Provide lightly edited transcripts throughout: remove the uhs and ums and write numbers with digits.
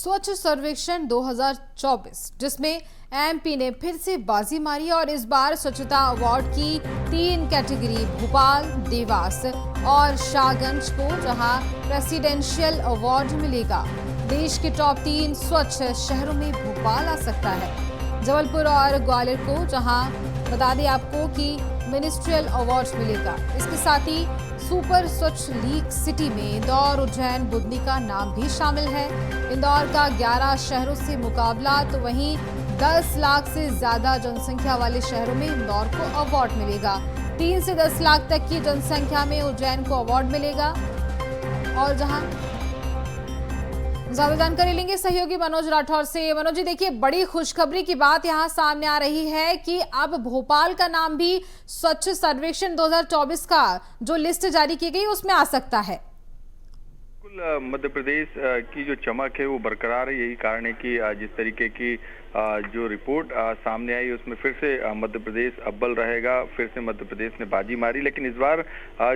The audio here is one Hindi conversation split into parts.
स्वच्छ सर्वेक्षण 2024 जिसमें एमपी ने फिर से बाजी मारी और इस बार स्वच्छता अवार्ड की 3 कैटेगरी भोपाल, देवास और शाहगंज को जहां प्रेसिडेंशियल अवार्ड मिलेगा। देश के टॉप 3 स्वच्छ शहरों में भोपाल आ सकता है, जबलपुर और ग्वालियर को जहां बता दें आपको कि मिनिस्ट्रियल अवार्ड मिलेगा। इसके साथ ही सुपर स्वच्छ लीग सिटी में इंदौर, उज्जैन, बुदनी का नाम भी शामिल है। इंदौर का 11 शहरों से मुकाबला, तो वहीं 10 लाख से ज्यादा जनसंख्या वाले शहरों में इंदौर को अवार्ड मिलेगा। 3 से 10 लाख तक की जनसंख्या में उज्जैन को अवार्ड मिलेगा। और जहां ज्यादा जानकारी लेंगे सहयोगी मनोज राठौर से। मनोज जी, देखिए, बड़ी खुशखबरी की बात यहां सामने आ रही है कि अब भोपाल का नाम भी स्वच्छ सर्वेक्षण 2024 का जो लिस्ट जारी की गई उसमें आ सकता है। बिल्कुल, मध्य प्रदेश की जो चमक है वो बरकरार है। यही कारण है कि जिस तरीके की जो रिपोर्ट सामने आई उसमें फिर से मध्य प्रदेश अव्वल रहेगा। फिर से मध्य प्रदेश ने बाजी मारी, लेकिन इस बार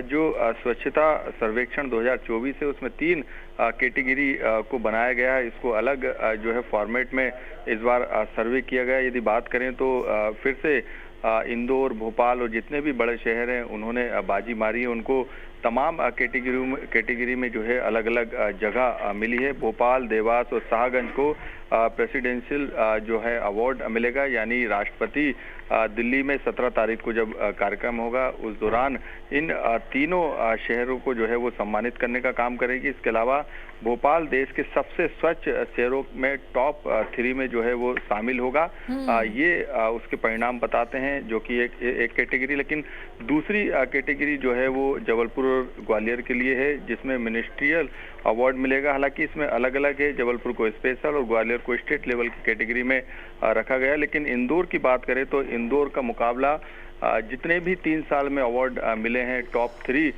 जो स्वच्छता सर्वेक्षण 2024 है उसमें 3 कैटेगरी को बनाया गया है। इसको अलग जो है फॉर्मेट में इस बार सर्वे किया गया। यदि बात करें तो फिर से इंदौर, भोपाल और जितने भी बड़े शहर हैं उन्होंने बाजी मारी है। उनको तमाम कैटेगरी में जो है अलग अलग जगह मिली है। भोपाल, देवास और शाहगंज को प्रेसिडेंशियल जो है अवार्ड मिलेगा, यानी राष्ट्रपति दिल्ली में 17 तारीख को जब कार्यक्रम होगा उस दौरान इन तीनों शहरों को जो है वो सम्मानित करने का काम करेगी। इसके अलावा भोपाल देश के सबसे स्वच्छ शहरों में टॉप 3 में जो है वो शामिल होगा। ये उसके परिणाम बताते हैं, जो कि एक कैटेगरी। लेकिन दूसरी कैटेगरी जो है वो जबलपुर और ग्वालियर के लिए है, जिसमें मिनिस्ट्रियल अवार्ड मिलेगा। हालांकि इसमें अलग अलग है, जबलपुर को स्पेशल और ग्वालियर को स्टेट लेवल की कैटेगरी में रखा गया। लेकिन इंदौर की बात करें तो इंदौर का मुकाबला जितने भी 3 साल में अवार्ड मिले हैं टॉप 3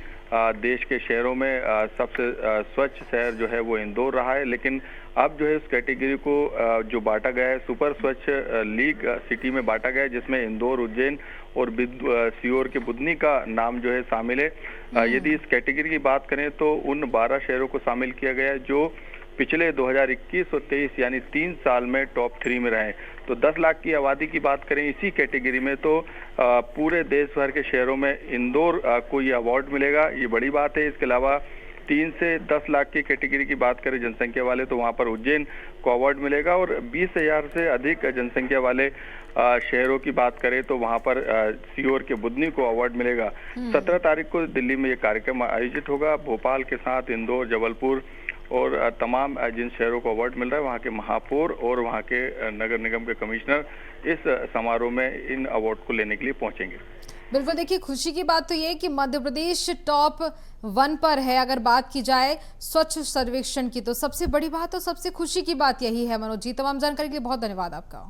देश के शहरों में सबसे स्वच्छ शहर जो है वो इंदौर रहा है। लेकिन अब जो है उस कैटेगरी को जो बांटा गया है सुपर स्वच्छ लीग सिटी में बांटा गया है, जिसमें इंदौर, उज्जैन और सीहोर के बुदनी का नाम जो है शामिल है। यदि इस कैटेगरी की बात करें तो उन 12 शहरों को शामिल किया गया है जो पिछले 2021 और 23 यानी 3 साल में टॉप 3 में रहे। तो 10 लाख की आबादी की बात करें इसी कैटेगरी में तो पूरे देश भर के शहरों में इंदौर को ये अवार्ड मिलेगा। ये बड़ी बात है। इसके अलावा 3 से 10 लाख की कैटेगरी की बात करें जनसंख्या वाले तो वहां पर उज्जैन को अवार्ड मिलेगा। और 20,000 से अधिक जनसंख्या वाले शहरों की बात करें तो वहां पर सीहोर के बुदनी को अवार्ड मिलेगा। 17 तारीख को दिल्ली में ये कार्यक्रम आयोजित होगा। भोपाल के साथ इंदौर, जबलपुर और तमाम जिन शहरों को अवार्ड मिल रहा है वहाँ के महापौर और वहाँ के नगर निगम के कमिश्नर इस समारोह में इन अवार्ड को लेने के लिए पहुंचेंगे। बिल्कुल, देखिए, खुशी की बात तो ये है कि मध्य प्रदेश टॉप 1 पर है। अगर बात की जाए स्वच्छ सर्वेक्षण की तो सबसे बड़ी बात और सबसे खुशी की बात यही है। मनोज जी, तमाम जानकारी के लिए बहुत धन्यवाद आपका।